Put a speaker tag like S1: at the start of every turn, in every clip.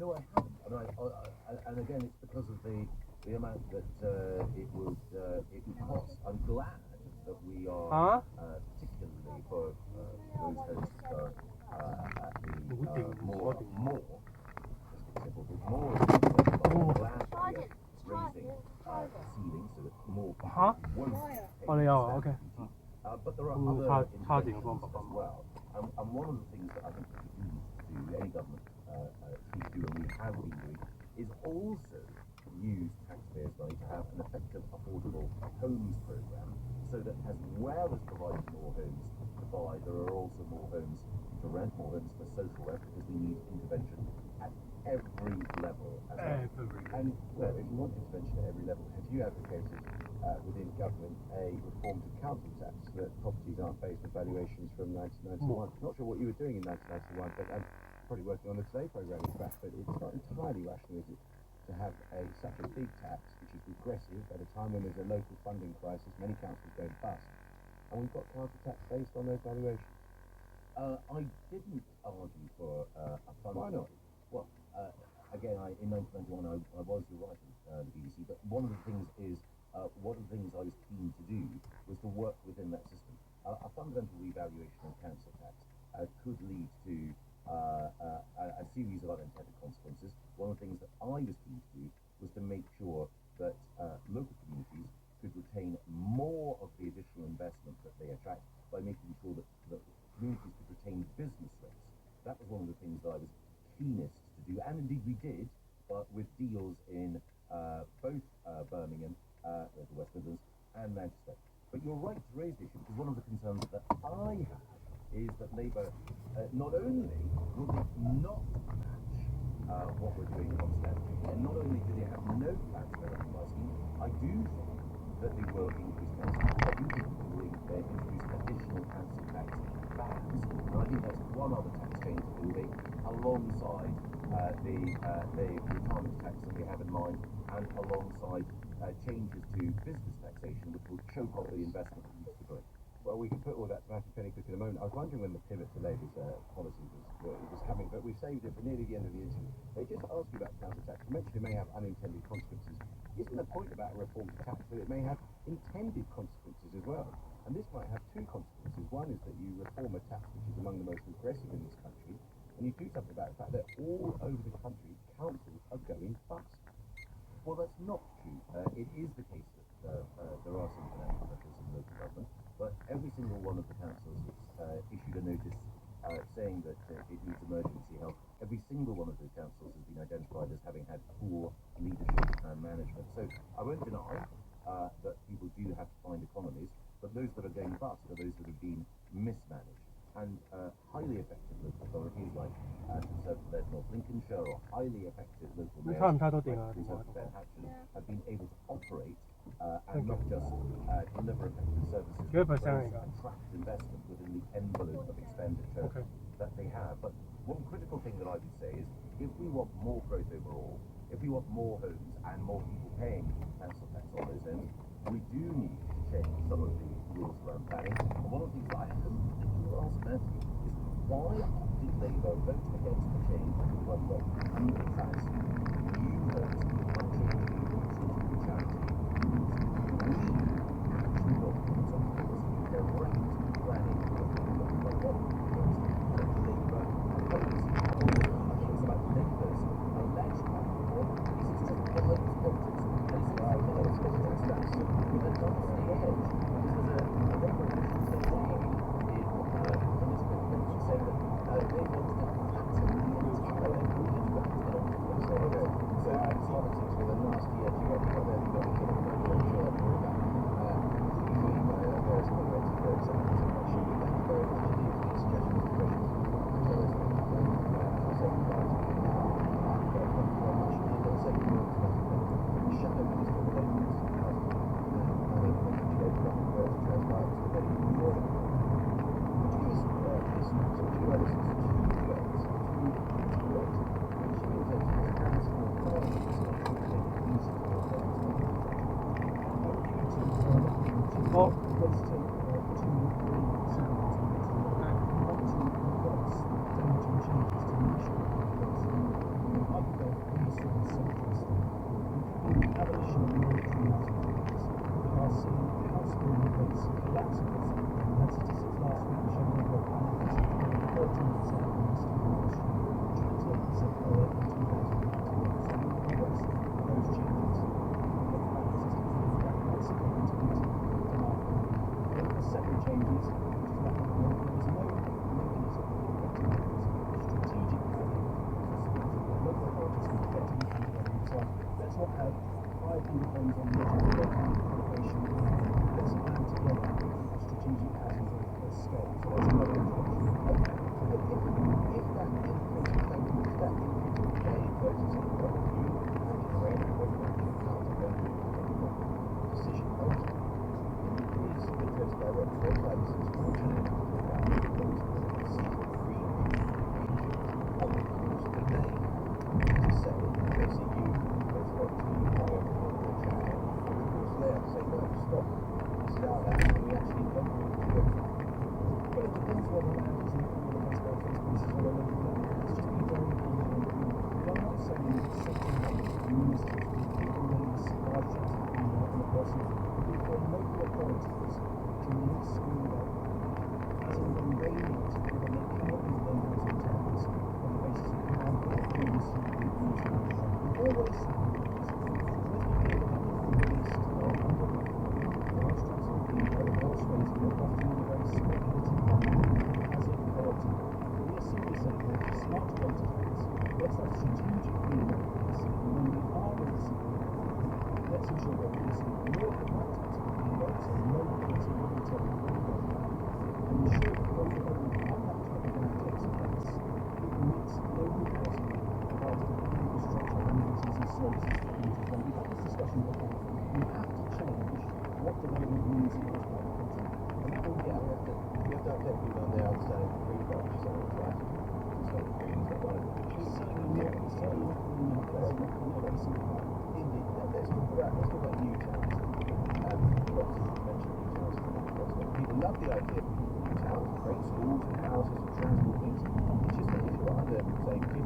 S1: no, I haven't. And again, it's because of the amount that it would cost. I'm glad that we are, particularly for those hosts at the more raising ceilings so that more people won't pay but there are other interventions as well. And one of the things that I think that we need to do, any government needs to do, and we have been doing, is also use taxpayers' money to have an effective, affordable homes programme, so that as well as providing more homes to buy, there are also more homes to rent, more homes for social rent, because we need intervention at every level. And well, if you want intervention at every level, have you advocated within government a reform to council tax, so that properties aren't based on valuations from 1991? Not sure what you were doing in 1991, but I'm probably working on the Today programme in fact, but it's not entirely rational, is it, to have such a big tax, which is regressive at a time when there's a local funding crisis, many councils going bust, and we've got council tax based on those valuations. I didn't argue for a fund. Why not? Well, again, in 1991 I was writing the BBC, but one of the things I was keen to do was to work within that system. A fundamental revaluation of council tax could lead to a series of unintended consequences. One of the things that I was keen to do was to make sure that local communities could retain more of the additional investment that they attract by making sure that communities could retain business rates. That was one of the things that I was keenest to do, and indeed we did, but with deals in both Birmingham, the West Midlands, and Manchester. But you're right to raise the issue, because one of the concerns that I have is that Labour not only will they not match what we're doing on stamp duty, and not only do they have no plans for that scheme, I do think that they will increase council tax. I do think they will introduce additional council tax bands, and I think that's one other tax change that will make alongside the retirement tax that we have in mind, and alongside changes to business taxation, which will choke off the investment that needs to go in.
S2: Well, we can put all that to Matthew Pennycook in a moment. I was wondering when the pivot to Labour's policy was coming, but we've saved it for nearly the end of the interview. They just asked you about council tax. You mentioned it may have unintended consequences. Isn't the point about a reform to tax that it may have intended consequences as well? And this might have two consequences. One is that you reform a tax which is among the most aggressive in this country, and you do something about the fact that all over the country, councils are going bust.
S1: Well, that's not true. It is the case that there are some financial pressures in local government, but every single one of the councils has issued a notice saying that it needs emergency help. Every single one of those councils has been identified as having had poor leadership and management. So I won't deny that people do have to find economies, but those that are going bust are those that have been mismanaged. And highly effective local authorities like Conservative-led North Lincolnshire, or highly effective local mayors like Conservative-led Hatcham, have been able to operate and not just deliver effective services, but attract investment within the envelope of expenditure that they have. But one critical thing that I would say is, if we want more growth overall, if we want more homes and more people paying council tax on those homes, we do need to change some of the rules around planning. And one of the things that I hope that you will ask Matthew is, why did Labour vote against the change to one way? And in fact, new homes are changing the rules into charity. We actually got some policy direct planning of like what Labour opposed. I think it's about Labour's alleged plan reform. This is just politics. And it's about politics that's with a knife on the edge. Because there's a Labour official today in Minister saying that they want to flatten the entire wage bracket. So it's politics with a nasty edge. You've got there, you've got the sort of various comments and various elements of question. Thank you very much indeed for your suggestions and questions. As I said, thank you very much indeed. Let's say good morning to Matthew Pennycook, Shadow Minister of Labour,
S3: Well, let's take 2 not have 5 homes on the edge of the location. Let's plan together a strategic housing growth scale. So that's another approach.
S2: If that increase is that day versus a property, and it's rent, whether it's decision ultimately is because direct profiles is fortunate about those green of course the day to say they see you there's got to be higher for the child of course they have to say no stop this is our land and we actually don't want to do it.
S3: But it depends what the land is and what the best of those pieces on a local level. Let's just be very clear. I'm not saying that something like this means that people release large chunks of land on a person. For local authorities to release school development as and when they need to, given they cannot build their housing towns on the basis of how they previously used land. Always say let's be clear that people released under large tracts of land over large spaces are often in a very speculative manner as a priority. We are simply saying that for smart development plans, let's have strategic green areas, and when we are releasing let's ensure that we're releasing more of the content in those and low quality military and ensure that when development on that type of land takes place, it meets local housing provides the infrastructure, amenities and services for communities. And we've had this discussion before. We have to change what development means in those type of country.
S2: And that will get we have to update people on their understanding of green culture, so it's right. So green is not one of them.
S3: It's certainly not green and pleasant on every single part.
S2: Indeed. Let's talk about new towns. Lots of you mentioned new towns. People love the idea of new towns, great schools and houses and transport things. It's just that if you're under, say, 50,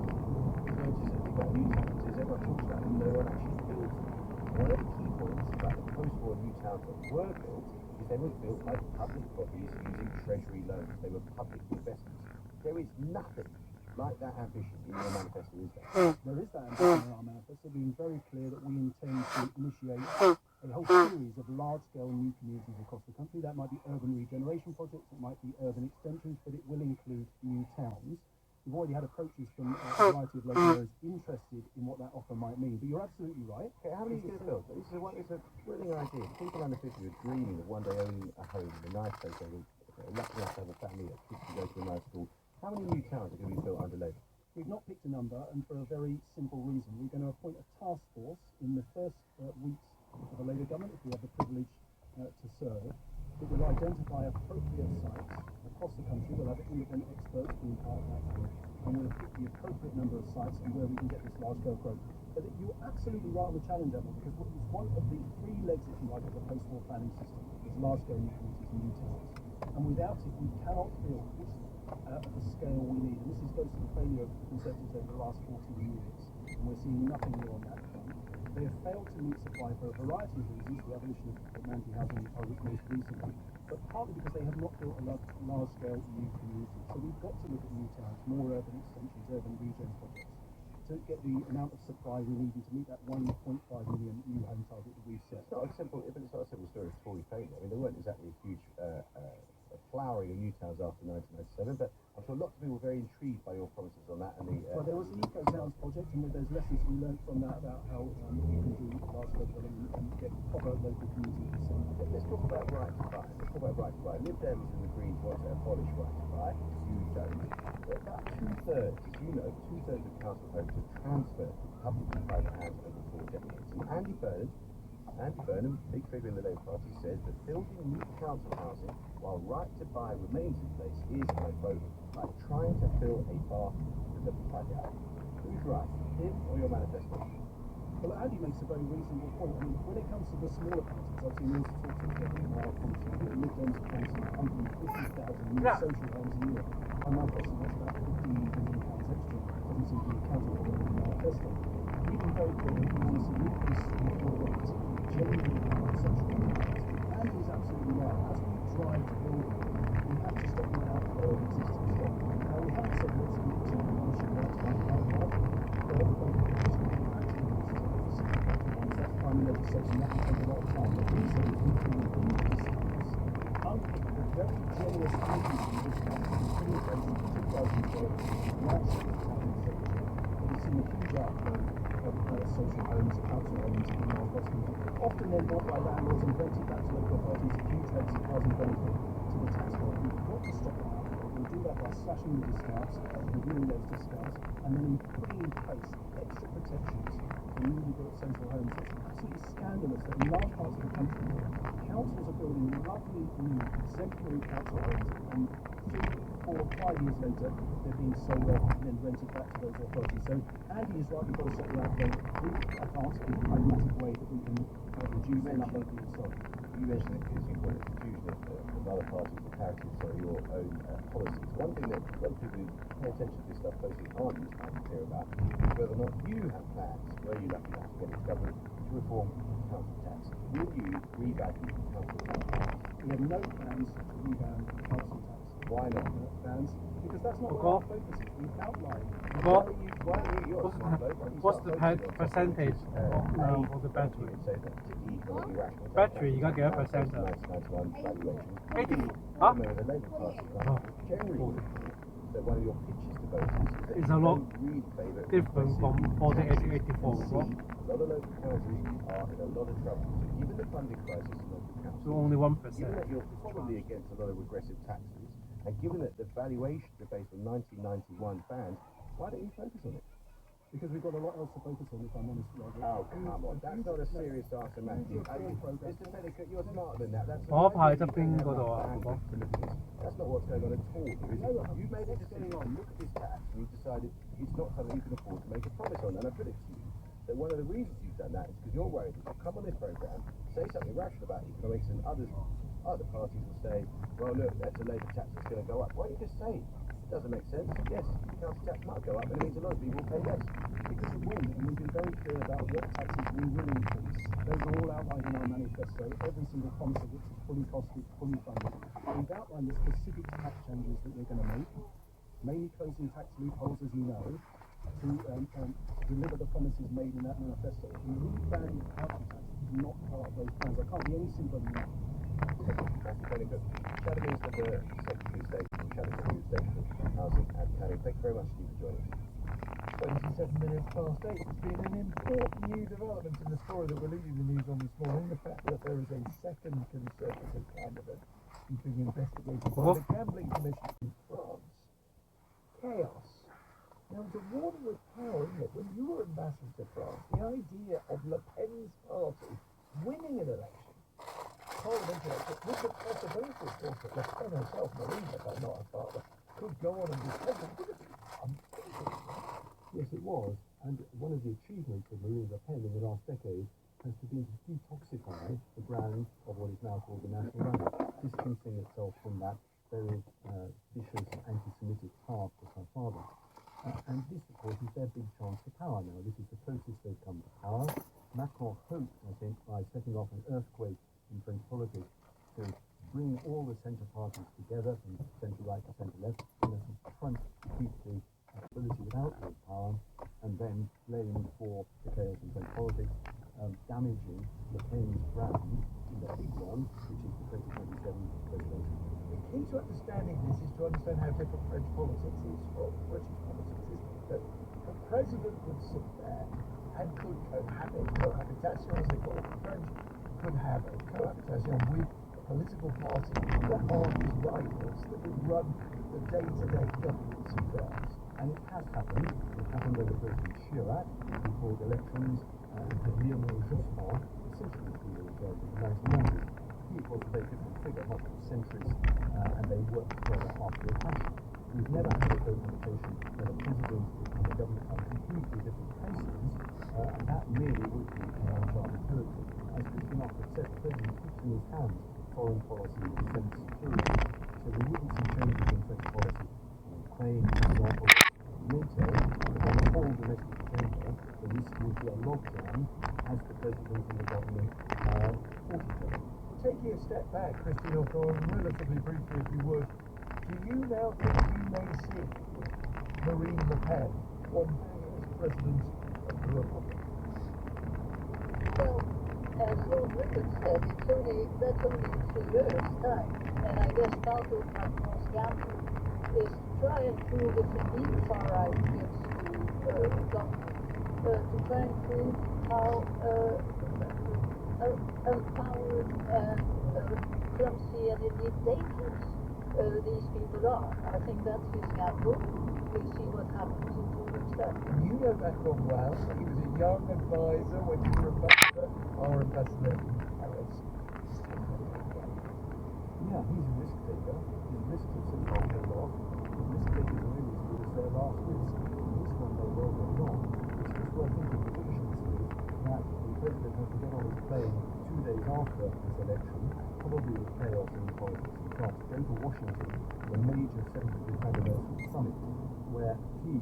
S2: notice that you've got new towns, is everyone talks about them, no one actually builds them. One of the key points about the post-war new towns that were built is they were built by public bodies using treasury loans. They were public investments. There is nothing like that ambition in your manifesto, is there?
S3: There is that ambition in our manifesto, being very clear that we intend to initiate a whole series of large-scale new communities across the country. That might be urban regeneration projects, it might be urban extensions, but it will include new towns. We've already had approaches from a variety of local areas interested in what that offer might mean. But you're absolutely right.
S2: Okay, how many are you going to build? It's a brilliant idea. People under 50 are dreaming of one day owning a home in a nice place. They're lucky enough to have a family, that kids can go to a nice school. How many new towns are going to be built under Labour?
S3: We've not picked a number, and for a very simple reason. We're going to appoint a task force in the first weeks of the Labour government, if we have the privilege to serve, that will identify appropriate sites across the country. We'll have independent experts being part of that group, and we'll pick the appropriate number of sites and where we can get this large-scale growth. But you're absolutely right on the challenge, Emma, because it's one of the 3 legs, if you like, of the post-war planning system, is large-scale new communities and new towns. And without it, we cannot build at the scale we need. And this goes to the failure of the Conservatives over the last 14 years. And we're seeing nothing new on that front. They have failed to meet supply for a variety of reasons, the abolition of mandatory housing most recently, but partly because they have not built a large-scale new community. So we've got to look at new towns, more urban extensions, urban regen projects, to get the amount of supply we need to meet that 1.5 million new home target that we've set.
S2: It's not a simple story of Tory failure. I mean, there weren't exactly a huge flowering of new towns after 1997, but I'm sure lots of people were very intrigued by your promises on that. And
S3: well, there was the Eco Towns project, and there's lessons we learned from that about how you can do large-scale development and get proper local community consent.
S2: Let's talk about right to buy. Lib Dems and the Greens want to abolish right to buy. You don't. But about 2/3, as you know, 2/3 of council homes are transferred from public to private hands over 4 decades. And Andy Burnham, big figure in the Labour Party, says that building new council housing while right to buy remains in place is, and I quote, like trying to fill a bath with a plug out. Who's right, him or your manifesto?
S3: Well, Andy makes a very reasonable point. I mean, when it comes to the smaller counties, obviously we also talked about in our policy, I think the Lib Dems are counting 150,000 new social homes a year. And my policy was about £15 billion extra. Doesn't seem to be accounted for in the manifesto. We've been very clear that we want to see increase in affordability, genuinely social homes. Andy is absolutely right. As we drive to building, we have to stop the outflow of existing stock. Now, we haven't said let's get to demolition rights by the but the qualification of practical that's primary legislation, that will take a lot of time. But we said we can increase size. The very generous increase in this country was put in place in 2012. Now, we've seen a huge outflow of social homes, council homes in North Boston, often then bought by landlords and rented back to local authorities at huge rates of housing benefit to the taxpayer. We've got to stop that. We'll do that by slashing the discounts, reviewing those discounts, and then putting in place extra protections for newly built social homes. It's absolutely scandalous that in large parts of the country, councils are building lovely new exemplary council homes, and 3, 4, 5 years later, they're being sold off and then rented back to those authorities. So Andy is right, we've got to set the outcome. I can't see a pragmatic way that we can reduce the number of being sold.
S2: You mentioned it because you've got a confusion of other parties of charities or your own policies. One thing that a lot of people who pay attention to this stuff closely aren't entirely clear about is whether or not you have plans, where you're lucky enough to get into government, to reform council tax. Will you revalue council tax?
S3: We have no plans to revamp council tax.
S2: Why not?
S3: Plans? Because that's not
S4: Okay.
S3: what our focus is. We've outlined.
S4: What's the percentage of the battery? Battery 而家幾多 percent 啊？ 80 嚇？
S2: That one of your pitches to voters is that
S4: It's
S2: you
S4: a lot
S2: don't really favour
S4: different from 1884
S2: a lot of local councils are in a lot of trouble. So given the funding crisis in local councils,
S4: so only 1%.
S2: given that you're probably against a lot of regressive taxes, and given that the valuations are based on 1991 bands, why don't you focus on it?
S3: Because we've got a lot else to focus on, if I'm honest, Robert.
S2: Oh, come on. That's not a serious answer, Matthew. Mr. Pennicott, you're smarter than that. That's
S4: 我排側邊嗰度啊，哥哥。
S2: That's not what's going on at all here, is it? You've made a decision, look at this tax, and you've decided it's not something you can afford to make a promise on. And I put it to you that one of the reasons you've done that is because you're worried that you'll come on this programme, say something rational about economics, and other parties will say, well, look, that's a Labour tax that's going to go up. Why don't you just say it? It doesn't make sense. Yes, the council tax might go up, but it means a lot of people will pay less.
S3: Because it will, and we've been very clear about what taxes we will increase. Those are all outlined in our manifesto, every single promise of which is fully costed, fully funded. We've outlined the specific tax changes that we're going to make, mainly closing tax loopholes, as you know, to deliver the promises made in that manifesto. The revalue council tax is not part of those plans. I can't be any simpler than that.
S2: Matthew Pennicott, Shadow Minister for Secretary of State, Shadow Secretary of State for Housing and Planning. Thank you very much indeed for joining us.
S5: 27 minutes past 8. It's been an important new development in the story that we're leading the news on this morning. The fact that there is a second Conservative candidate who's being investigated by the Gambling Commission in France. Chaos. Now, it's a warning with power, isn't it? When you were ambassador to France, the idea of Le Pen's party winning an election, parliamentary election, with the possibility, of course, that Le Pen herself, Marine Le Pen, not her father, could go on and be president, would have been unthinkable.
S6: Yes, it was. And one of the achievements of Marine Le Pen in the last decade has been to detoxify the brand of what is now called the National Rally, distancing itself from that very vicious anti-Semitic path of her father. And this, of course, is their big chance for power now. This is the closest they've come to power. Macron hoped, I think, by setting off an earthquake in French politics to bring all the centre parties together, from centre-right to centre-left, in a front to keep the ability without real power, and then blamed for the chaos in French politics, damaging Le Pen's brand in the big one, which is the 2027 presidential.
S5: The key to understanding this is to understand how different French politics is from British politics, isn't it? That the president would sit there and could have a cohabitation, as they call it in French, could have a cohabitation with political parties that are his rivals that would run the day-to-day governance of France.
S6: And it has happened. It happened under President Chirac, who called elections, and Lionel Jospin, essentially the leader of the 1990s. He was a very different figure, much more centrist, and they worked together after a fashion. We've never had a cohabitation where the president and the government are completely different places, and that really would be an uncharted territory. As Christian Arthur said, the president keeps in his hands foreign policy and defense security, so we wouldn't see changes in French policy on Ukraine, for example. NATO, on the whole domestic agenda, the risk would be a lockdown as the president and the government fought each other.
S5: Taking a step back, Christian O'Connor, relatively briefly if you would, do you now think you may see Marine Le Pen on as President of the Republic?
S7: Well, as Lord Rupert said, that's only 2 years' time, and I guess part of Macron's gamble is to try and prove if indeed far right gets to government to try and prove how empowered and clumsy and indeed dangerous these people are. I think that's his gamble. We'll see what happens in 2 weeks' time.
S5: You know Macron well. He was a young advisor when you were our ambassador in Paris.
S6: Yeah, he's a risk taker. His risks have since all paid off. His risk taking really was their last risk. This one may well go wrong. It's just worth thinking cautiously that the president has to get on his plane 2 days after this election, probably with chaos in the politics in France, go to Washington, the major 75th anniversary summit, where he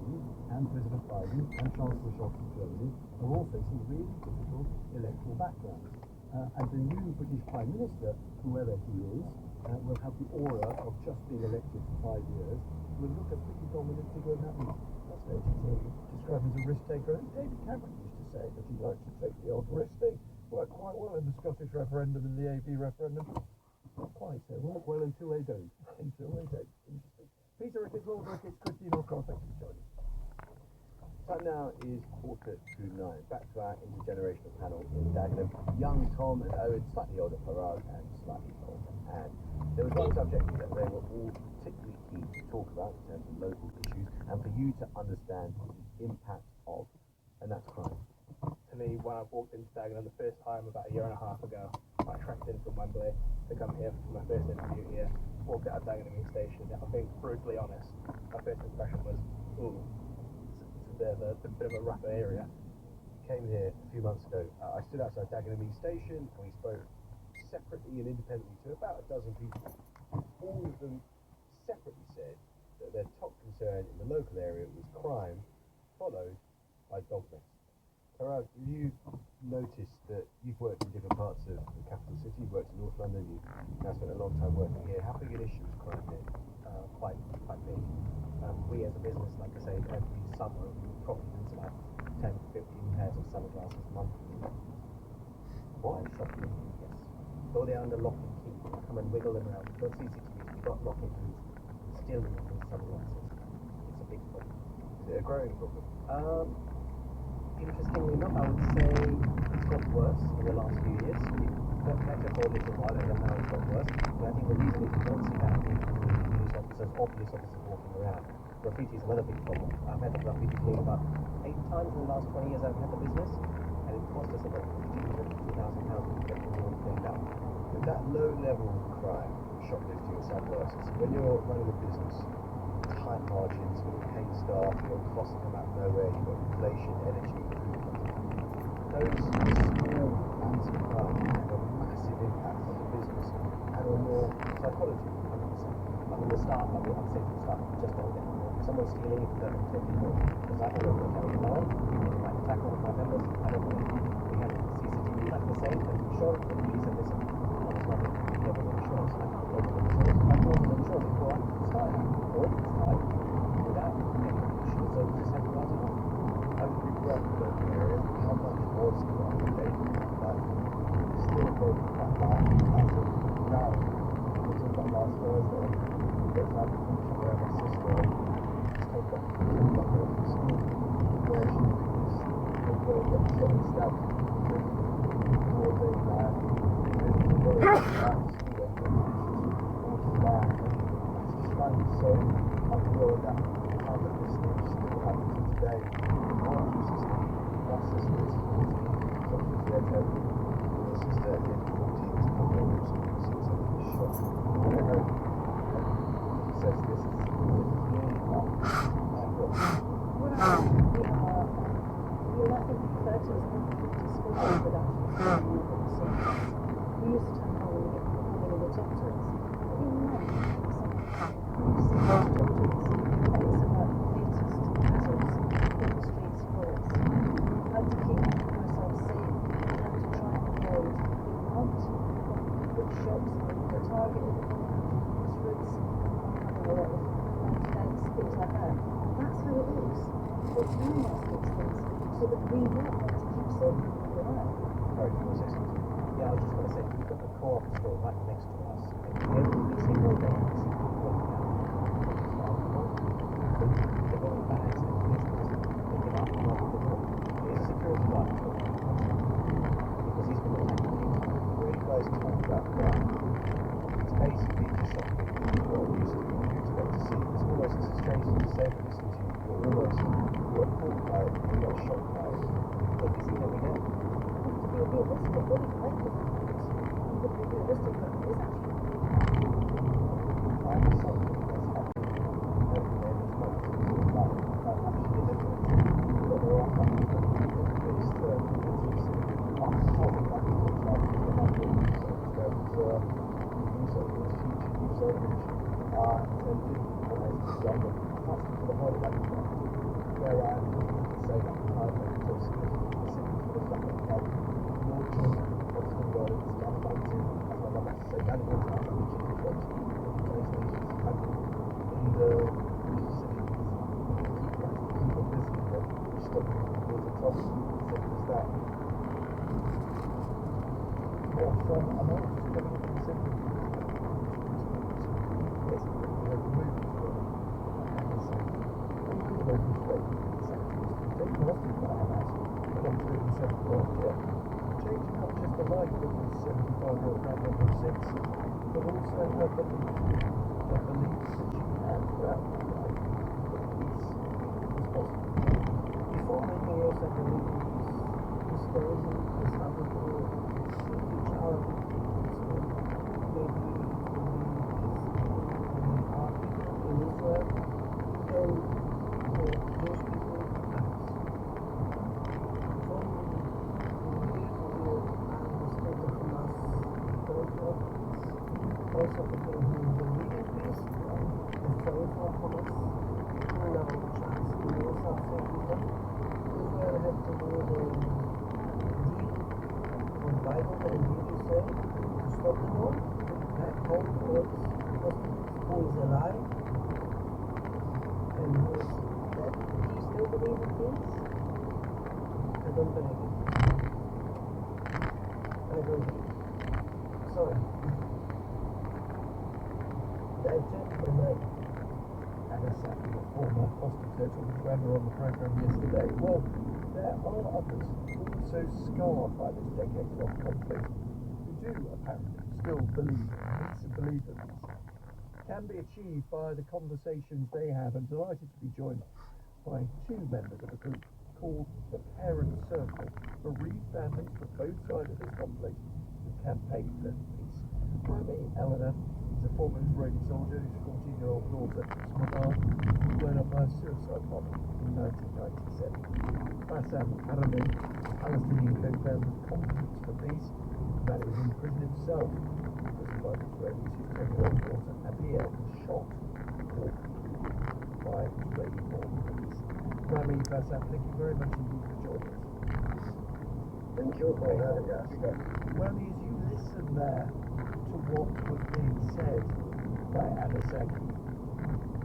S6: and President Biden and Chancellor Scholz of Germany are all facing really difficult electoral backgrounds. And the new British Prime Minister, whoever he is, will have the aura of just being elected for 5 years, will look a pretty dominant figure in that meeting.
S5: That's very described as a risk taker. And David Cameron used to say that he likes to take the odd risk thing. Worked quite well in the Scottish referendum and the AB referendum. Not quite so well.
S6: Work well until they don't.
S5: Until they don't. Interesting. Peter Ricketts, Lord Ricketts, Christine O'Connor, thank you for joining us.
S2: Time now is 8:45. Back to our intergenerational panel in Dagenham. Young Tom and Owen, slightly older Parag, and slightly older Anne. There was one subject that they were all particularly keen to talk about in terms of local issues, and for you to understand the impact of, and that's crime.
S8: To me, when I walked into Dagenham the first time about a year and a half ago, I trekked in from Wembley to come here for my first interview here, walked out of Dagenham station. If I'm being brutally honest, my first impression was, ooh, it's a bit of a rough area.
S2: Came here a few months ago. I stood outside Dagenham station and we spoke separately and independently to about a dozen people. All of them separately said that their top concern in the local area was crime, followed by dog mess. Parag, you noticed that you've worked in different parts of the capital city, you've worked in North London, you've now spent a long time working here. How big an issue is crime here?
S8: Quite big. We as a business, like I say, every summer we probably use about 10 to 15 pairs of sunglasses monthly.
S2: Why?
S8: Shocking, yes. Though they're under lock and key, you come and wiggle them around. You've got CCTVs, you've got lock and keys, still using sunglasses. It's a big problem.
S2: Is it a growing problem?
S8: Interestingly enough, I would say it's got worse in the last few years. It got better for a little while and now it's got worse. And I think the reason is you don't see that many police officers or police officers walking around. Graffiti is another big problem. I've had the graffiti cleaned about 8 times in the last 20 years I've had the business, and it cost us about £50,000 to get the all cleaned up.
S2: With that low level crime, shoplifting and sunglasses, when you're running a business, tight margins, you've got to pay staff, you've got costs that come out of nowhere, you've got inflation, energy, those small amounts of crime have a massive impact on the business and on your psychology.
S8: 100%. From the start, I would say from the start, just don't get involved. If someone's stealing, you don't take it more. Because I don't know what carry along, you might attack one of my members, I don't know. We have CCTV like the same, and we show it to the police and listen. Oh, it's not a level of insurance. I can't go to the insurance. I can't go to the insurance before it's time. Or if it's time, without any issue, so we just have to write it off.
S2: How did you grow up in the local area? How much was crime today? Like, still broken that line after now. We talked about last Thursday. There's that function where my sister just took up her from school where she was getting stabbed for the man really worried about school and walking back and it's just finding so unreal that kind of this thing still happens today. My sister, something's there to help my sister in 14 to come home from school since I've been shot. I don't know. Says this is really bad.
S7: Well, we like the 30s and 50s school production. We used to have how many the doctors. But even then, it's about children's, and it's about latest hazards in the streets for us. How to keep ourselves safe, and how to try and avoid being robbed, good shops, the target of the Oxfords, a lot of events, things like that. That's how it looks. We're telling us these things so that we want them to keep safe and keep alive.
S2: Sorry, you want to say something?
S8: Yeah, I was just going to say, we've got the co-op store right next to us. And every single day I see people walking out. They're going bags and business. They give up and off the door. It's
S7: realistic. What he's making you could be realistic, but it is actually
S8: I'm something that's happening everywhere. There's not actually delivering. But there are companies that do this committees. I'm sorry, I think it's like the number of research. There was research institute research attended by London. I can't speak for the whole of that, where I am looking to say that I'm so specifically for the fact that launching of the world's animated, as I love to say, animated as a chicken box, PlayStation's happening in the Pacific. People listening that stopping with the top, simple as that. Well, from a lot of coming from the city. Yes, we have moved from local state taken hostage by Hamas and I'm doing the 7th year. Changing not just the life of this 75-year-old grandmother of 6, but also her beliefs that she had throughout her life that peace was possible.
S5: Before many years I believe this terrorism is happening to huge Arab people, so maybe in Israel, and those people act. From the state of Hamas also people who believe in peace, afraid of Hamas, who now chance to do something with them. Israel have to do the deal with Bible and Jesus say to stop the war, back home towards who is alive and who is dead. Do you still believe in peace? I don't believe it. I don't believe it. Sorry. The gentleman
S3: the former hospital whoever on the programme yesterday. Well, there are others also scarred by this decade-long conflict who do apparently still believe peace and believe that peace can be achieved by the conversations they have, and delighted to be joined by two members of a group called the Parent Circle, bereaved families from both sides of this conflict who campaign for peace. Rami Eleanor is a former Israeli soldier whose 14-year-old daughter, Smadar, was blown up by a suicide bomber in 1997. Bassam Aramin, Palestinian co-founder of Confidence for Peace, the man who was in prison himself, imprisoned by the Israelis, whose 10-year-old daughter, Abiel, was shot by Israeli border police. Rami, Bassam, thank you very much indeed for joining us.
S5: Thank you for having us.
S3: Rami, as you listen there to what was being said by Adesaki,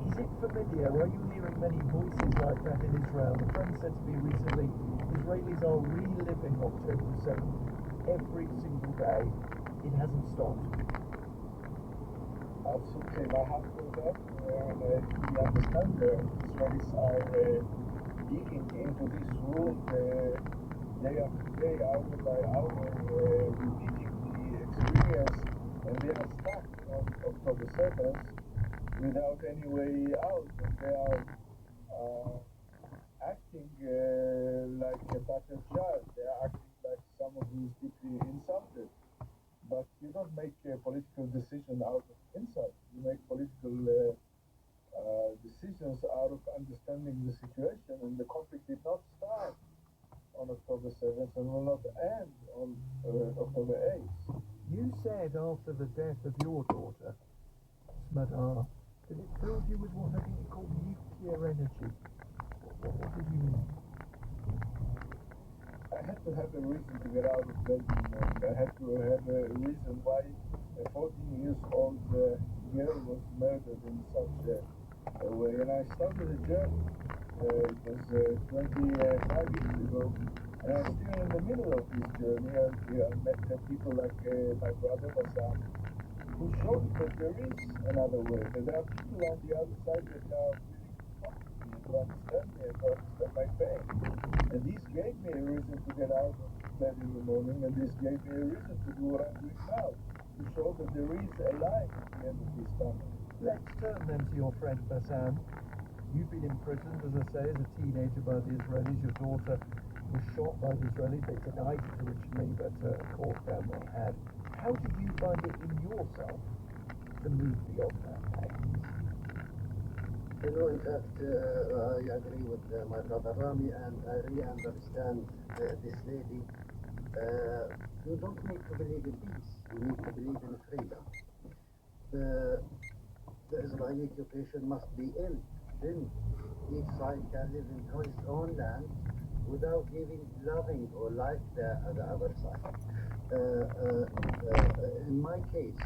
S3: is it familiar? Are you hearing many voices like that in Israel? A friend said to me recently, Israelis are reliving October 7th every single day. It hasn't stopped.
S5: Absolutely, my heart goes out, and we understand the Israelis are digging into this room day after day, hour by hour, repeating the experience, and they are stuck on October 7th without any way out, and they are acting like a battered child. They are acting like someone who is deeply insulted. But you don't make a political decision out of insult. You make political decisions out of understanding the situation, and the conflict did not start on October 7th and will not end on October 8th.
S3: You said after the death of your daughter, Smadar, that it filled you with what I think you called nuclear energy. What did you mean?
S5: I had to have a reason to get out of bed in the morning. I had to have a reason why a 14-year-old girl was murdered in such a way. And I started a journey. It was 25 years ago. And I'm still in the middle of this journey. I met people like my brother Bassam, who showed that there is another way. That there are people on the other side that are willing to talk to me, to understand me, and to understand my pain. And this gave me a reason to get out of bed in the morning, and this gave me a reason to do what I'm doing now, to show that there is a light at the end of this tunnel.
S3: Let's turn then to your friend Bassam. You've been imprisoned, as I say, as a teenager by the Israelis. Your daughter
S5: was shot by the Israelis. They denied it originally, but a court found they had. How do you find it in yourself to move beyond that?
S9: You know, in fact, I agree with my brother Rami, and I really understand this lady. You don't need to believe in peace. You need to believe in freedom. The Israeli occupation must be end. Then each side can live in its own land without even loving or like the other side. In my case,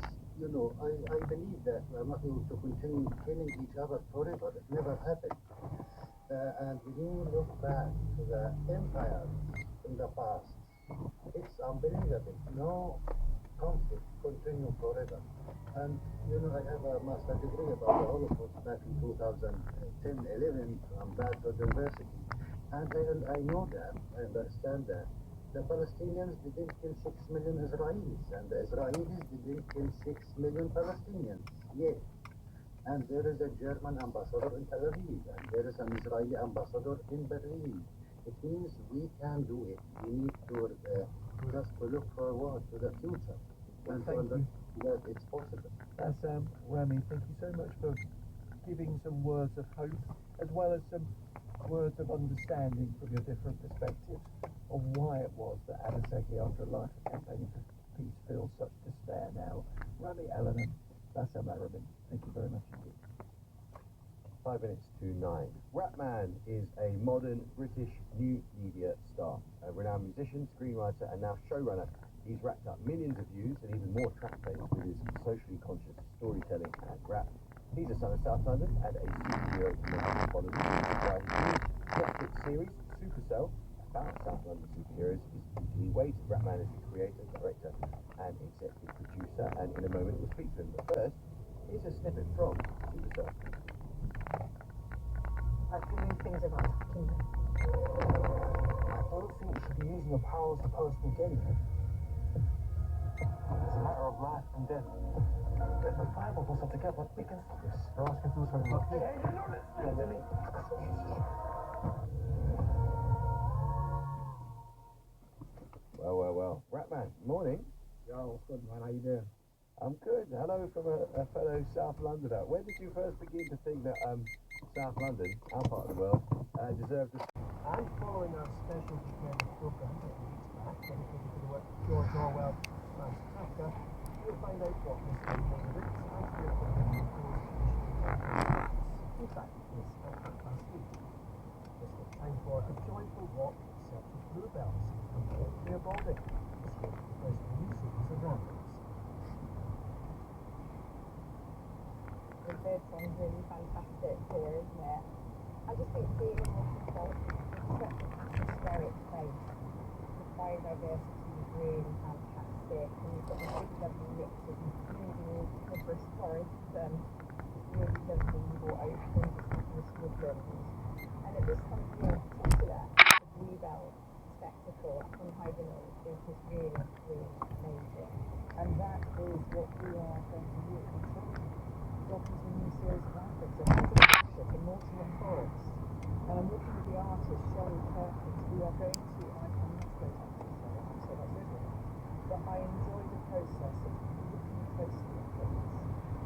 S9: you know, I believe that we are not going to continue killing each other forever. It never happened. And when you look back to the empires in the past, it's unbelievable. No conflict continue forever. And you know, I have a master degree about the Holocaust back in 2010-11 from Bradford University. And I know that, I understand that. The Palestinians didn't kill 6 million Israelis, and the Israelis didn't kill 6 million Palestinians yet. And there is a German ambassador in Tel Aviv, and there is an Israeli ambassador in Berlin. It means we can do it. We need to just to look forward to the future and to understand that it's possible.
S5: Rami, thank you so much for giving some words of hope, as well as some words of understanding from your different perspectives on why it was that Adeseki, after a life of campaigning for peace, feels such despair now. Rami Eleanor, Bassam Arabin, thank you very much indeed.
S2: 5 minutes to 9. Rapman is a modern British new media star, a renowned musician, screenwriter, and now showrunner. He's racked up millions of views and even more track fame with his socially conscious storytelling and rap. He's a son of South London and a superhero to many followers. While his new Netflix series, Supercell, about South London superheroes, is equally weighted. Rapman is the creator, director, and executive producer, and in a moment we'll speak to him. But first, here's a snippet from Supercell.
S10: I've been doing things about attacking them. I don't think you should be using your powers for personal gain. It's a matter of life and death. If the Bible pulls us together, we can stop this. You're asking for something like this. Yeah, really.
S2: Well. Rapman, morning.
S10: Yo, what's good, man? How you doing?
S2: I'm good. Hello from a fellow South Londoner. When did you first begin to think that South London, our part of the world, deserved to...
S3: I'm following our special preparedness program that weeks back, dedicated to the work of George Orwell, Mass Attacker. You'll find out what this game was about and hear from the proposed mission. In fact, this last week. It's the time for a joyful walk in search of bluebells and all clear balding. This week, there's a new series of rambles.
S7: The bird song's really fantastic here, isn't it? I just think being in Waterford is such an atmospheric place. The biodiversity is really fantastic, and you've got a big lovely mix of really fibrous forests and really lovely more open deciduous woodlands. And at this time of year in particular, the bluebell spectacle on Highbury is just really, really amazing. And that is what we are going to do. Welcome to a new series of graphics of the Mortimer Forest. And I'm working with the artist Shelley Perkins. We are going to, I cannot go to so that's it. But I enjoy the process of looking closely at things.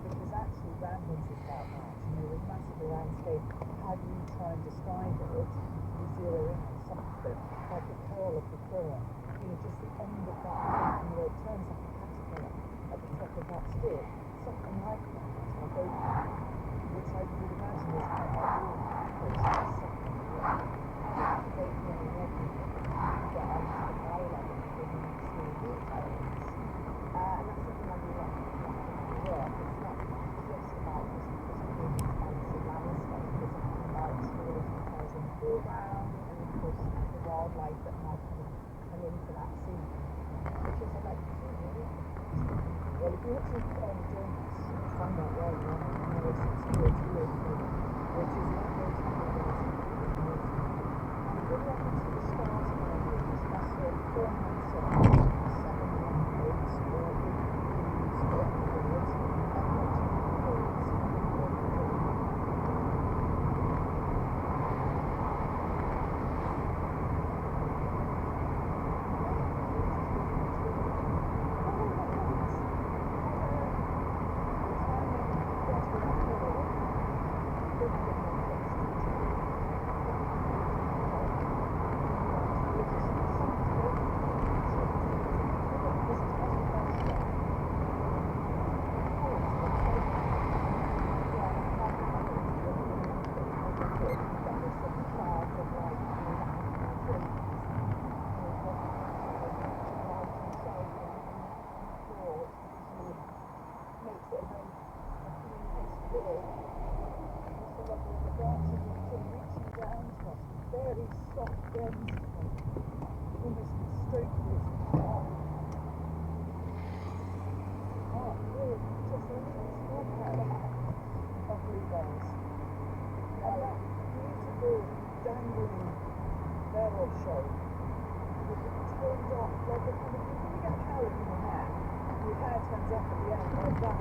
S7: Because actually Ramblings is about that. You know, with massive landscape, how do you try and describe it? You zero in on something, like the curl of the fur. You know, just the end of that, you know, it turns like a caterpillar at the top of that stick. Something like that. Which I would imagine is how I do process something like taking a record that I used to highlight in small details. And that's something I really like to work. It's not just about this big expansive landscape, it's about smaller details in the foreground and of course the wildlife that might come into that scene, which is I like to do really. Well, if you want to join us, find out where you are, you know, it's security which is not going to be able to do it. And we're welcome to the stars of our news. That's the 497 718 or the news or afterwards. And what to do like if you get a towel in your hair, your hair turns up at the end like that.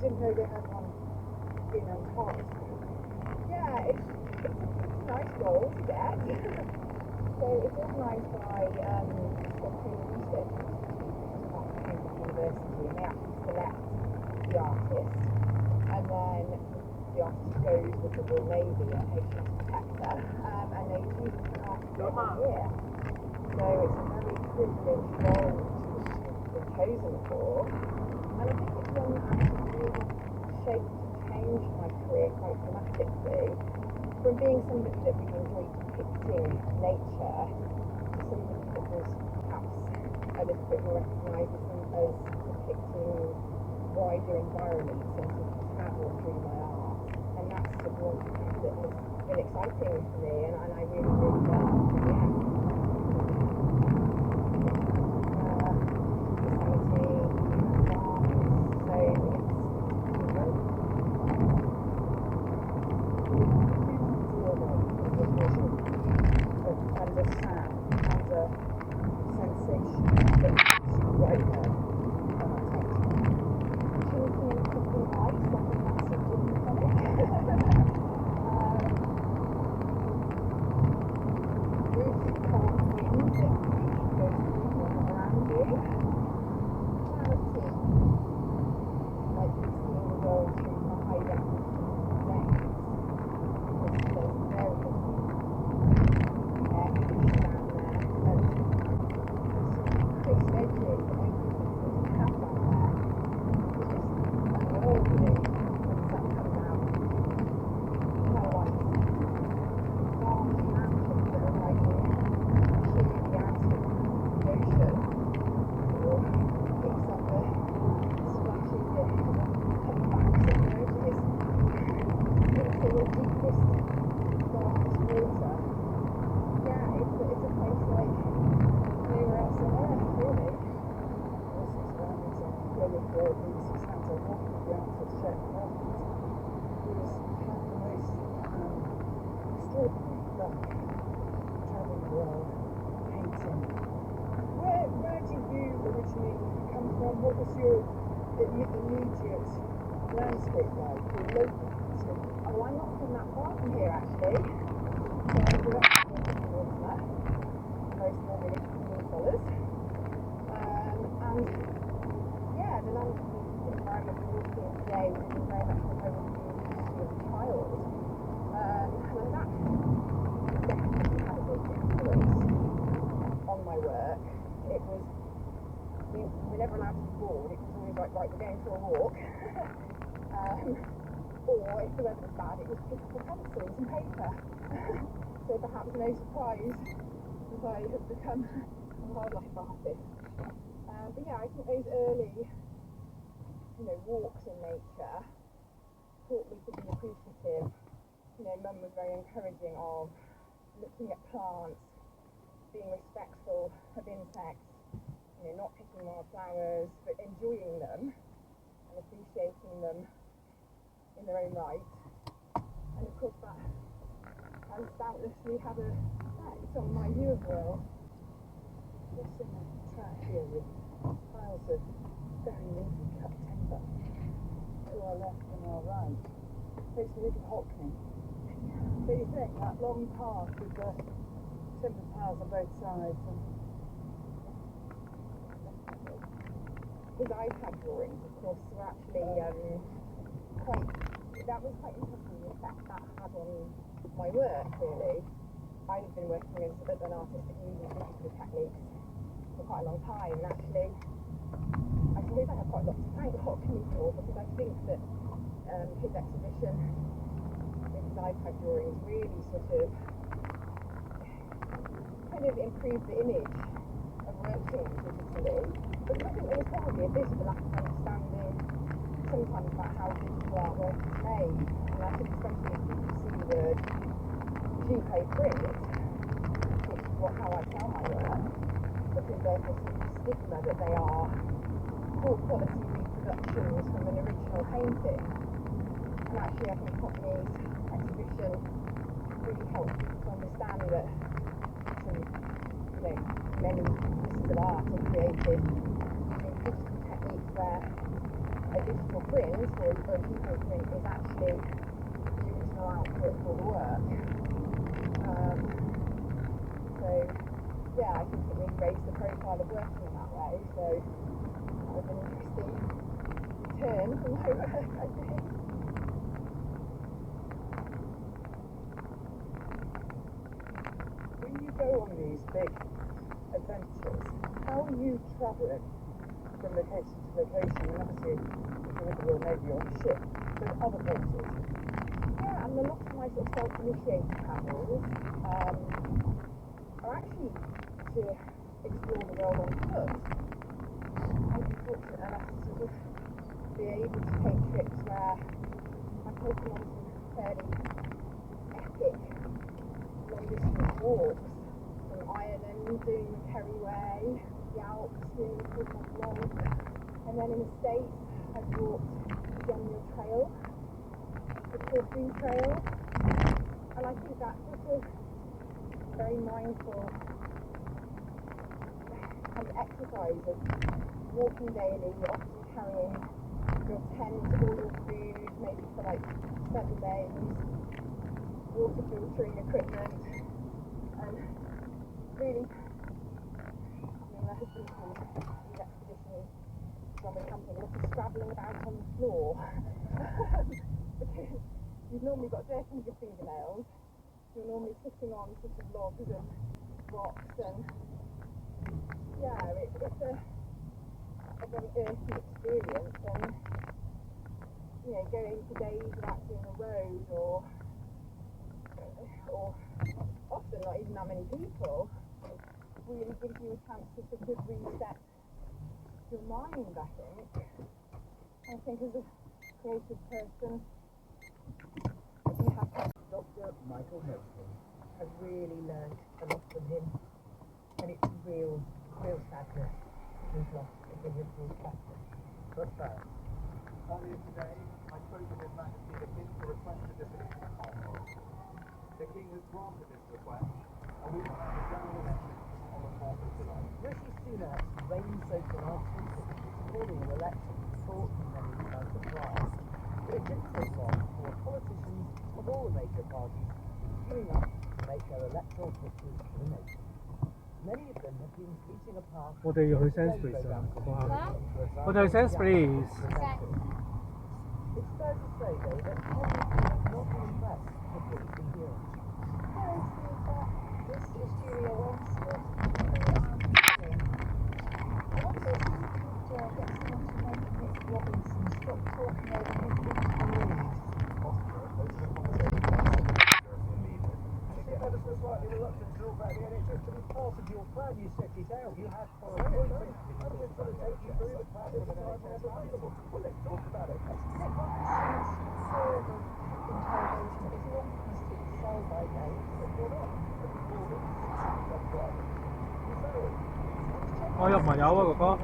S7: Didn't know they had one in Forest. Yeah, it's a nice goal to get. So it's organised by Scotland Research Institute at Cambridge University, and they actually select the artist, and then the artist goes with the Royal Navy at HMS Protector, and they choose an artist every year. So it's a very privileged role to be chosen for, and I think it's one that actually really shaped and changed my career quite dramatically, from being somebody that really enjoyed depicting nature to somebody that was perhaps a little bit more recognised as depicting wider environments and sort of travel through my art. And that's sort of one thing that has been exciting for me, and I really, really love. Yeah. What was your immediate landscape like, your local landscape? Oh, I'm not from that far from here actually. So I grew up in Watermer, very small village in Follows. And yeah, the landscape environment we're walking in today would have been very much what I would be used to as a child. And that definitely had a big influence on my work. It was we were never allowed to be bored. It was always like, right, we're going for a walk. Or if the weather was bad, it was pick up pencils and paper. So perhaps no surprise that I have become a wildlife artist. But yeah, I think those early, walks in nature taught me to be appreciative. Mum was very encouraging of looking at plants, being respectful of insects, not picking wildflowers, but enjoying them and appreciating them in their own right. And of course that has doubtlessly had an effect on my view of the world. Just in the track here with piles of very neatly cut timber to our left and our right. It's a little Hockney. So you think that long path with the timber piles on both sides. His iPad drawings, of course, were actually that was quite interesting, the effect that had on my work, really. I'd have been working as an artistic using digital techniques for quite a long time, and actually, I suppose I have quite a lot to thank Hockney for, because I think that his exhibition with his iPad drawings really sort of kind of improved the image of working digitally. But I think there was probably a bit of a lack of understanding sometimes about how digital artwork is made. And I think especially if people see the word GPay print, which is how I tell my work, because there's this sort of stigma that they are poor quality reproductions from an original painting. And actually I think Hockney's exhibition really helped people to understand that many pieces of art are created using digital techniques where a digital print or a digital print is actually the original output for the work. So yeah, I think it really raised the profile of working in that way. So that was an interesting return from my work, I think. When you go on these big adventures, how are you travelling from location to location? And obviously, if you're with the Royal Navy on a ship, but other places. Yeah, and a lot of my sort of self-initiated travels are actually to explore the world on foot. I've been fortunate enough to sort of be able to take trips where I've taken on some fairly epic long-distance walks. Ireland, doing the Kerry Way, the Alps, doing the Football Vlog, and then in the States I've walked the General Trail, the Corfu Trail, and I think that's sort of very mindful kind of exercise of walking daily. You're often carrying your tent, all your food, maybe for like 7 days, water filtering equipment, and really, my husband calls these expeditions from a company, look at scrabbling about on the floor. Because you've normally got dirt under your fingernails, you're normally sitting on sort of logs and rocks, and yeah, it's a very earthy experience, and going for days without seeing a road or often not even that many people really gives you a chance to sort of reset your mind, I think. I think as a creative person, you have to. Dr. Michael Milton has really learned a lot from him, and it's real sadness he's lost a Liverpool captain. But first, earlier today, I spoke with His Majesty the King to request a decision from the Commonwealth. The King has granted this request, and we will have a general election on the 4th of July. Rishi Sunak's rain-soaked announcement that he is calling an election caught many by surprise. But it didn't take long for politicians of all the major parties queuing up to make their electoral pitches to the nation. Many of them have been fleeting a path.
S4: 我哋要去 Sainsbury's 啊，我哋去 Sainsbury's。
S7: It's fair to say, though, that everyone is not impressed with what we've been hearing. Hello, Steve. This is Julia Westwood. I wonder if you could get someone to make Miss Robinson stop talking over his
S5: you're reluctant to talk about the NHS, but as part of your plan, you set it out. You have followed it. How does it sort of take you through the plan from an NHS available? Well, let's talk about it.
S4: Oh,入埋油啊，哥哥。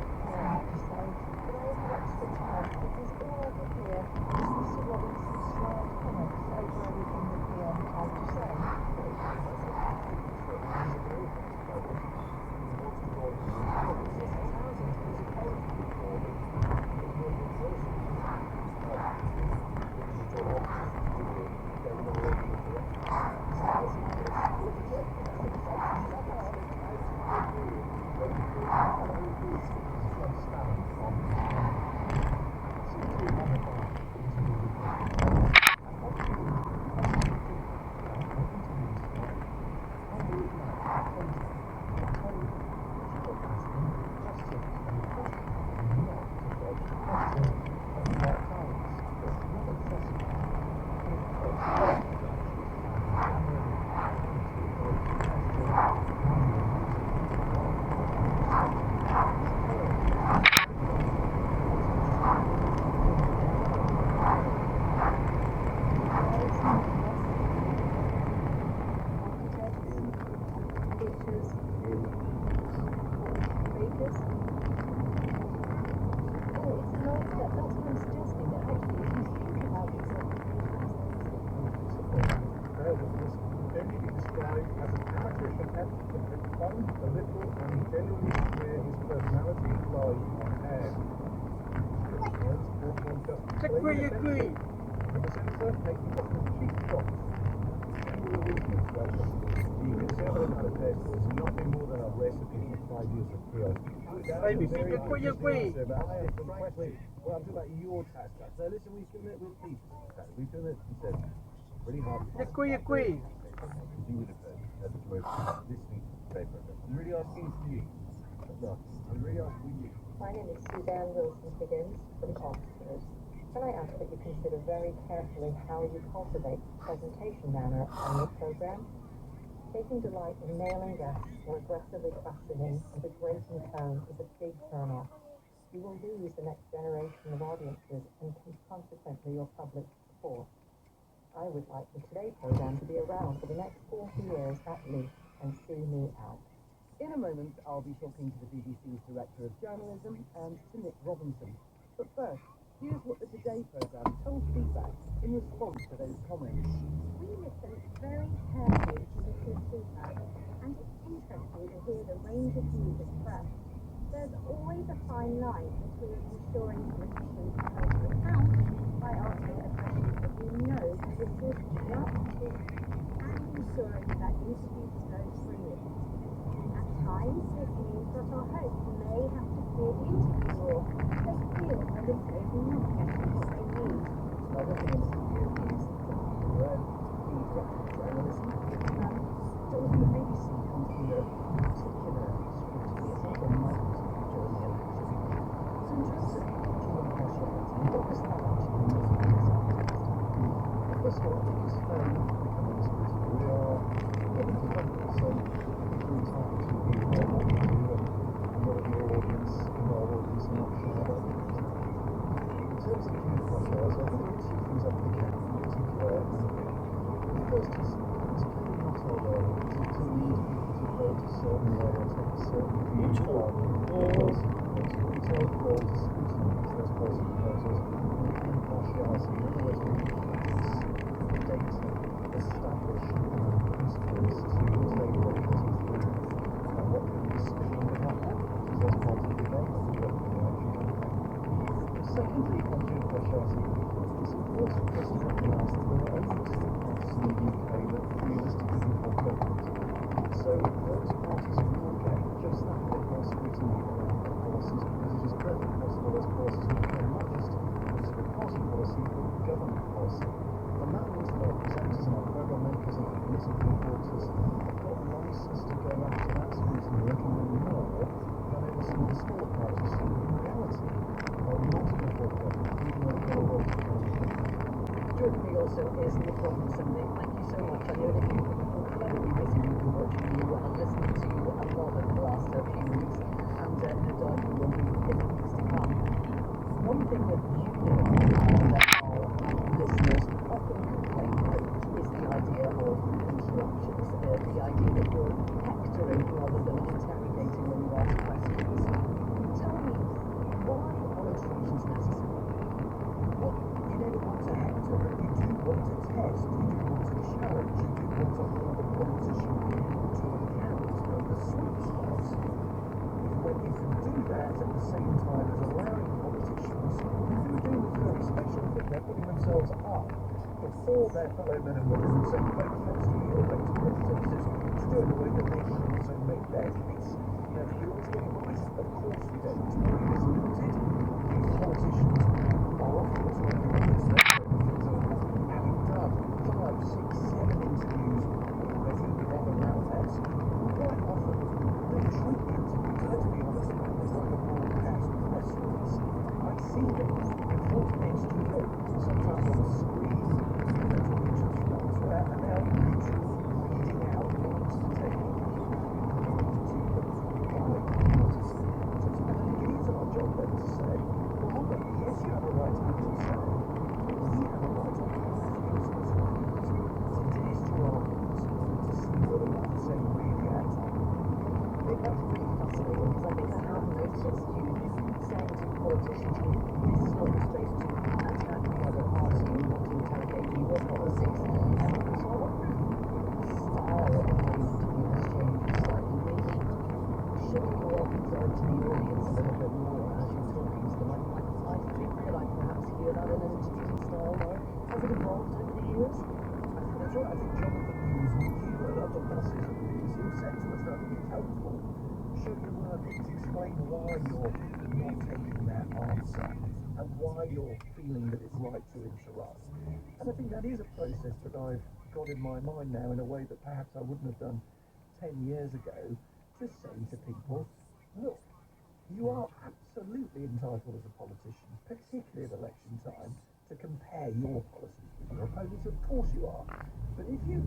S5: Agree. Nothing more than a recipe for 5 years of chaos.
S4: Baby, agree.
S2: Well, I'm talking about your task. So listen, we've done it with people. We've done it, he said, really hard.
S4: Agree.
S2: You would have had the joy of listening to the paper. I'm really asking you. No, I'm really asking you.
S7: My name is Suzanne Wilson-Higgins from Oxford. Can I ask that you consider very carefully how you cultivate presentation manner on your program? Taking delight in nailing guests or aggressively questioning and degrading tone is a big turn-off. You will lose the next generation of audiences and consequently your public support. I would like the Today program to be around for the next 40 years at least and see me out.
S11: In a moment, I'll be talking to the BBC's Director of Journalism and to Nick Robinson. But first, here's what the Today programme told feedback in response to those comments.
S12: We listen very carefully to listeners' feedback, and it's interesting to hear the range of views expressed. There's always a fine line between ensuring listeners take into account by asking the questions that you know listeners want to hear, and ensuring that interviews flow freely. At times, this means that our hosts may have to steer the interview more if they feel as if they've not getting what they need.
S5: Another thing is journalism. So the BBC comes under particular scrutiny. It's like a microscope during the electricity. So in terms of cultural impartiality, what does that actually mean? First of all, I think it's very under scrutiny. We are getting to public, so we're entitled to be what we do, and what of your audience, our audience, are not sure about it. In terms of impartiality, I think there are two things I think are particular. The first is it's clearly not our role to lead people to vote a certain way or take a certain view of policy. It's our role to scrutinise those policy proposals with impartiality. In other words, we use data, established principles to take what comes through and what can be speaking about because that's part of the debate that we work in the election campaign. Secondly, on impartiality, it's important for us to recognise that there are only two parties in the UK that realistically hold government. So those parties will get just that bit more scrutiny around their policies because it is perfectly possible those policies will become not just political party policy but government policy. And that means that our presenters and our programme makers and our political reporters have got licence to go after that scrutiny a little bit more than maybe some of the smaller parties who in reality are not going to hold government even though they've got a role to play.
S11: Joining me also is Nick Robinson. Nick, thank you so much. I know that you incredibly busy. We've been watching you and listening to you a lot over the last few weeks, and no doubt we will be in the weeks to come. One thing that you know that our listeners often complain about is the idea of interruptions, the idea that you're hectoring rather than interrogating when you ask questions. Tell me, why are interruptions necessary?
S5: Well, you never want to hector, you do want to test, you do want to challenge, you do want to hold a politician to account. But the sweet spot is when you can do that at the same time as allowing politicians who are doing this very special thing, they're putting themselves up before their fellow men and women and saying, vote for us to be your elected representatives, to do it the way that they should also make their case. Now, do we always get it right? Of course we don't. Time is limited. These politicians are often as well as their having done 5, 6, 7 interviews already with other outlets. Quite often, they treat the interviews, let's be honest, as like a broadcast press release. I see them in front next to you, sometimes on a screen, they're talking to us from elsewhere, and they're literally reading out lines to take to them by parties. So I think it is our job then to say, well, hold on, yes, you have a right to have your say, but we have a right on behalf of those as well to test your arguments, to see whether what you say really adds up.
S11: I think that's really fascinating because I think I have noticed you saying to politicians, this is not the space to attack the other party and not to interrogate your policies. So I wonder if the style of those interviews has changed slightly, maybe showing your side to the audience a little bit more as you're talking to them. I think that I perhaps hear that in an interviewing style now. Has it evolved over the years?
S5: That's right. I think Jonathan Hughes, when you and other bosses at the BBC have said to us that it's helpful. Show your workings, explain why you're not taking that answer and why you're feeling that it's right to interrupt. And I think that is a process that I've got in my mind now in a way that perhaps I wouldn't have done 10 years ago, to say to people, look, you are absolutely entitled as a politician, particularly at election time, to compare your policies with your opponents. Of course you are. But if you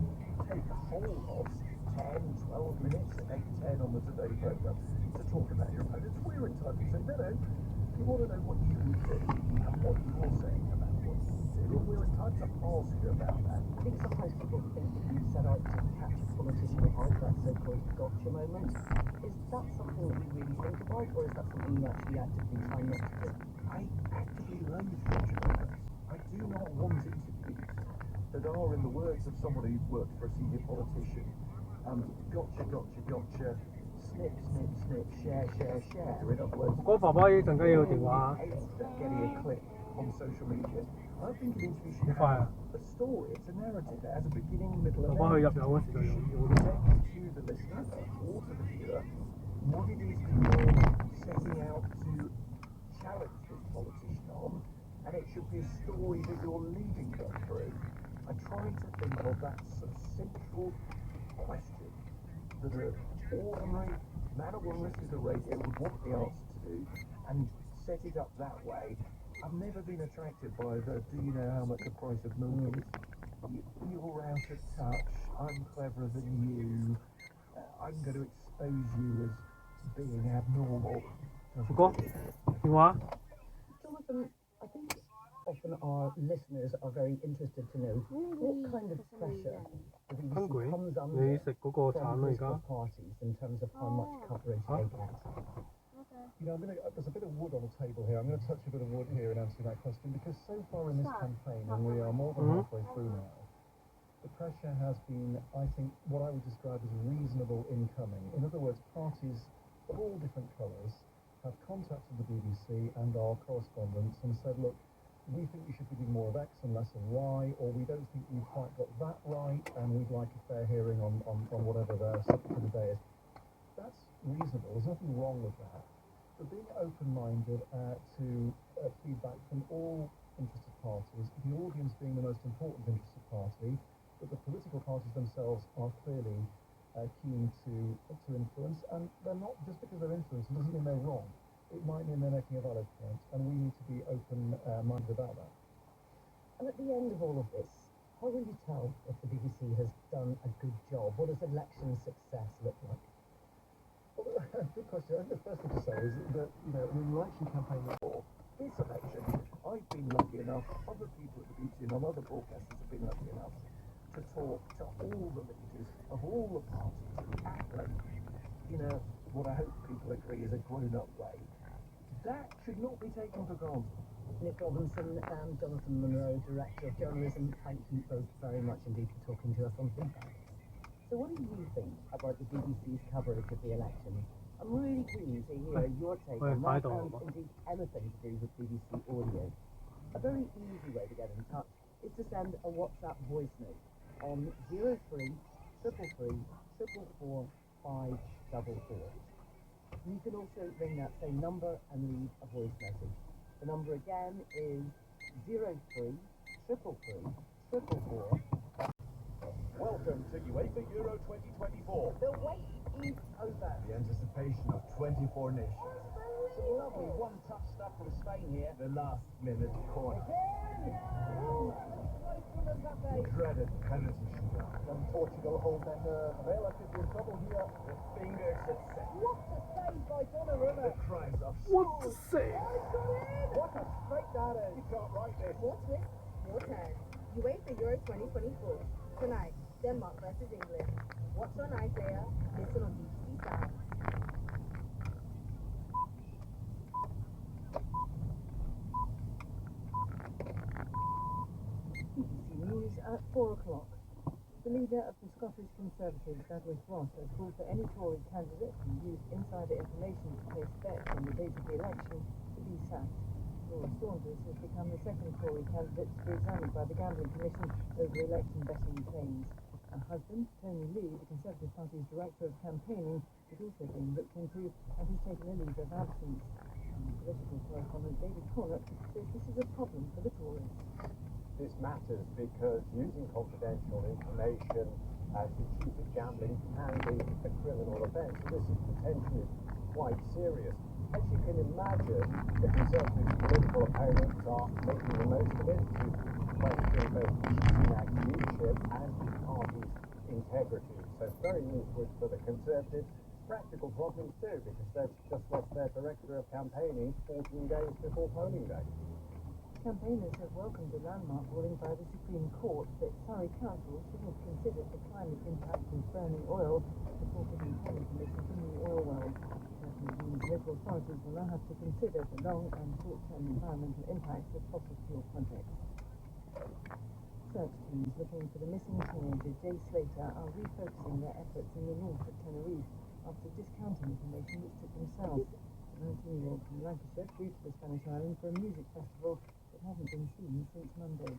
S5: take a whole of 10, 12 minutes, 8, 10 on the Today programme to talk about your opponents, we're entitled to say, no, we want to know what you would do and what you're saying about what you would do. And we're entitled to ask you about that.
S11: I think sometimes people think that you set out to catch a politician out, that so-called gotcha moment. Is that something that you really think about, or is that something you actually actively try not to do?
S5: I actively loathe gotcha moments. I do not want interviews that are, in the words of somebody who's worked for a senior politician, gotcha, snip, snip, snip, share. In other words,
S4: 我爸爸一陣間要電話。
S5: getting a clip on social media. I think an interview should have a story. It's a narrative. It has a beginning, middle, and end.
S4: 爸爸去入油嗰時就用
S5: To the listener or to the viewer, what it is that you're setting out to challenge this politician on, and it should be a story that you're leading them through. I try to think of that sort of central question that an ordinary man or woman listening to the radio would want the answer to, and set it up that way. I've never been attracted by the, do you know how much the price of milk is? You're out of touch, I'm cleverer than you, I'm going to expose you as being abnormal.
S4: 福哥，電話。
S11: Jonathan, I think often our listeners are very interested to know what kind of pressure the BBC comes under from political parties in terms of how much coverage they get.
S5: You know, there's a bit of wood on the table here. I'm going to touch a bit of wood here in answering that question, because so far in this campaign, and we are more than halfway through now, the pressure has been, I think, what I would describe as reasonable incoming. In other words, parties of all different colours have contacted the BBC and our correspondents and said, look, we think you should be doing more of X and less of Y, or we don't think you've quite got that right, and we'd like a fair hearing on whatever their subject of the day is. That's reasonable. There's nothing wrong with that. But being open-minded to feedback from all interested parties, the audience being the most important interested party, but the political parties themselves are clearly keen to influence, and they're not, just because they're influenced, it doesn't mean they're wrong. It might mean they're making a valid point, and we need to be open-minded about that.
S11: And at the end of all of this, How will you tell if the BBC has done a good job? What does election success look like?
S5: Well, good question. I think the first thing to say is that, an election campaign before this election, I've been lucky enough, other people at the BBC and other broadcasters have been lucky enough to talk to all the leaders of all the parties in what I hope people agree is a grown-up way. That should not be taken for granted.
S11: Nick Robinson and Jonathan Monroe, Director of Journalism, thank you both very much indeed for talking to us on Feedback. So what do you think about the BBC's coverage of the election? I'm really keen to hear your take on that and indeed anything to do with BBC Audio. A very easy way to get in touch is to send a WhatsApp voice note on 03 333 444 544. You can also ring that same number and leave a voice message. The number again is 03 333 444.
S2: Welcome to UEFA Euro 2024.
S11: The wait is over.
S2: The anticipation of 24 nations. Some lovely one-touch stuff from Spain here. The last-minute corner. The dreaded penalty shootout.
S5: Can Portugal hold their nerve? Vela could be in trouble here.
S2: The fingers that set.
S11: What a save by Donnarumma.
S2: The cries of
S4: What to say?
S11: What a strike that is.
S2: You can't write this.
S12: What's this? Your turn. UEFA Euro 2024. Tonight, Denmark versus England. Watch on iPlayer. Listen on BBC Sound.
S11: BBC News at 4 o'clock. The leader of the Scottish Conservatives, Douglas Ross, has called for any Tory candidate who used insider information to place bets on the date of the election to be sacked. Laura Saunders has become the second Tory candidate to be examined by the Gambling Commission over election betting claims. Her husband, Tony Lee, the Conservative Party's Director of Campaigning, is also being looked into and has taken a leave of absence. Political correspondent David Cornutt says this is a problem for the Tories.
S6: This matters because using confidential information to cheat at gambling can be a criminal offence. So this is potentially quite serious. As you can imagine, the Conservative political opponents are making the most of it to question both Sunak's leadership and his party's integrity. So it's very awkward for the Conservatives. Practical problems too, because they've just lost their Director of Campaigning 14 days before polling day.
S11: Campaigners have welcomed a landmark ruling by the Supreme Court that Surrey Council should have considered the climate impact of burning oil before giving planning permission for new oil wells. That means local authorities will now have to consider the long and short-term environmental impacts of fossil fuel projects. Search teams looking for the missing teenager Jay Slater are refocusing their efforts in the north of Tenerife after discounting information which took them south. The 19-year-old from Lancashire flew to the Spanish island for a music festival that hasn't been seen since Monday.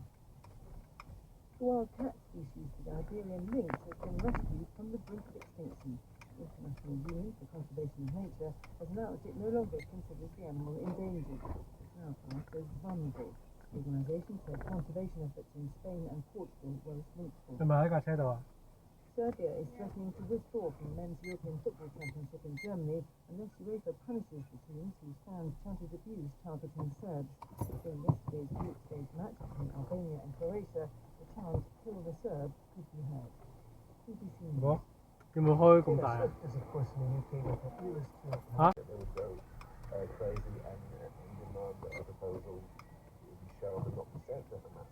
S11: The wild cat species, the Iberian lynx, has been rescued from the brink of extinction. The International Union for Conservation of Nature has announced it no longer considers the animal endangered. It's now classed as vulnerable. The organisation said conservation efforts in Spain and Portugal were responsible.
S4: 你咪喺架車度啊？
S11: Serbia is threatening to withdraw from the Men's European Football Championship in Germany unless UEFA punishes the teams whose fans shouted abuse targeting Serbs. In yesterday's group stage match between Albania and Croatia, the chant "Kill the Serb" could be heard. BBC News.
S4: 有冇開咁大啊？
S5: As of course in the UK, if it was to
S4: Huh?
S2: They would go crazy and demand that a proposal be shelved and not sent to Hamas.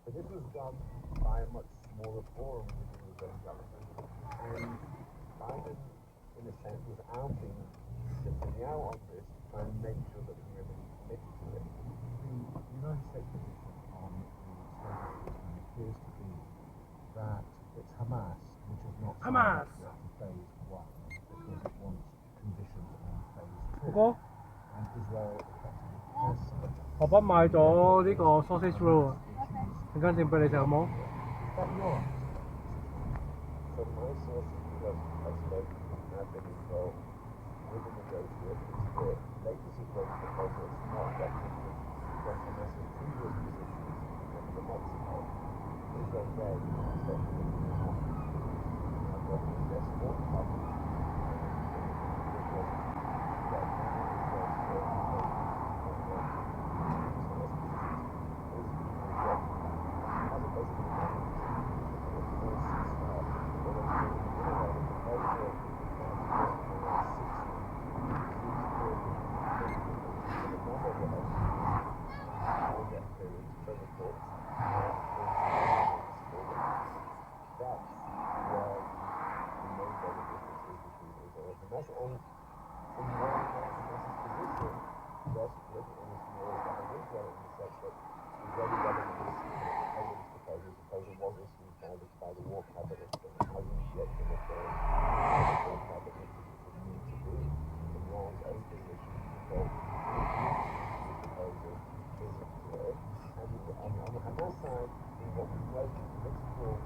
S2: But this was done by a much smaller forum within the Israeli government. And Biden, in a sense, was outing, jumping out on this, trying to make sure that we remain committed to it.
S6: The United States position on the State appears to be that it's Hamas which is not
S4: Hamas!
S6: phase 1 because it wants conditions on phase 2.
S4: 哥哥，
S6: And Israel effectively has signed
S4: 爸爸買咗呢個 sausage roll 啊，陣間整俾你食好冇？
S6: that yours.
S2: So my sources, because I spoke have been involved with the negotiations, the latest Israeli proposal is not different from Hamas's previous positions and the Mexico. Israel said that it is not and that their support coverage Hamas and from where Hamas's position, yes, politically it's more than Israel in the sense that the Israeli government is proposing this proposal. The proposal was issued by the war cabinet and hasn't yet been affirmed by the war cabinet, which it would need to be. Iran's own position that the proposal isn't clear. And on the Hamas side, in what we wrote in political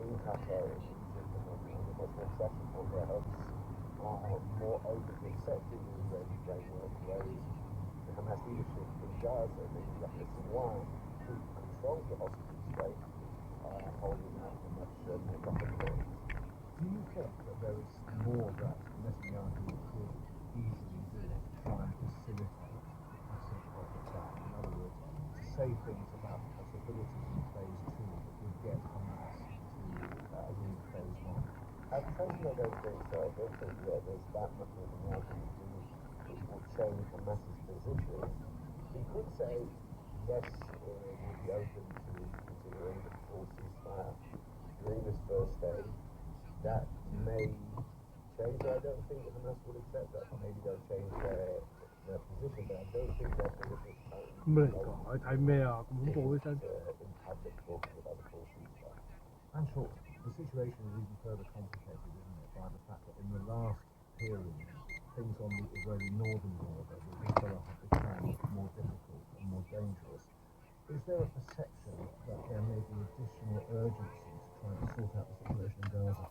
S2: in Qatar, in Egypt, and the Muslim second on their hubs are more open to accepting the Israeli framework, whereas the Hamas leadership in Gaza, the Yahya Sinwar, who controls the hostage state, are holding out a much more complicated.
S5: Do you think that there is more that Netanyahu could easily do to try and facilitate the passage of the plan? In other words, to say things about the possibilities in phase 2 that would get Hamas to agree to phase 1?
S2: At present, I don't think so. I don't think that there's that much Netanyahu can do which will change Hamas's position. He could say, yes, we'll be open to considering the full ceasefire during this first stage. That may change, but I don't think that Hamas would accept that. Maybe they'll change their position, but I don't think their position is currently
S4: 唔嚟講，你睇咩啊？咁恐怖嘅真。
S2: in public talking about the full ceasefire.
S5: And sure, the situation is even further complicated, isn't it, by the fact that in the last period, things on the Israeli northern border with Hezbollah have become more difficult and more dangerous. Is there a perception that there may be additional urgency to try to sort out the situation in Gaza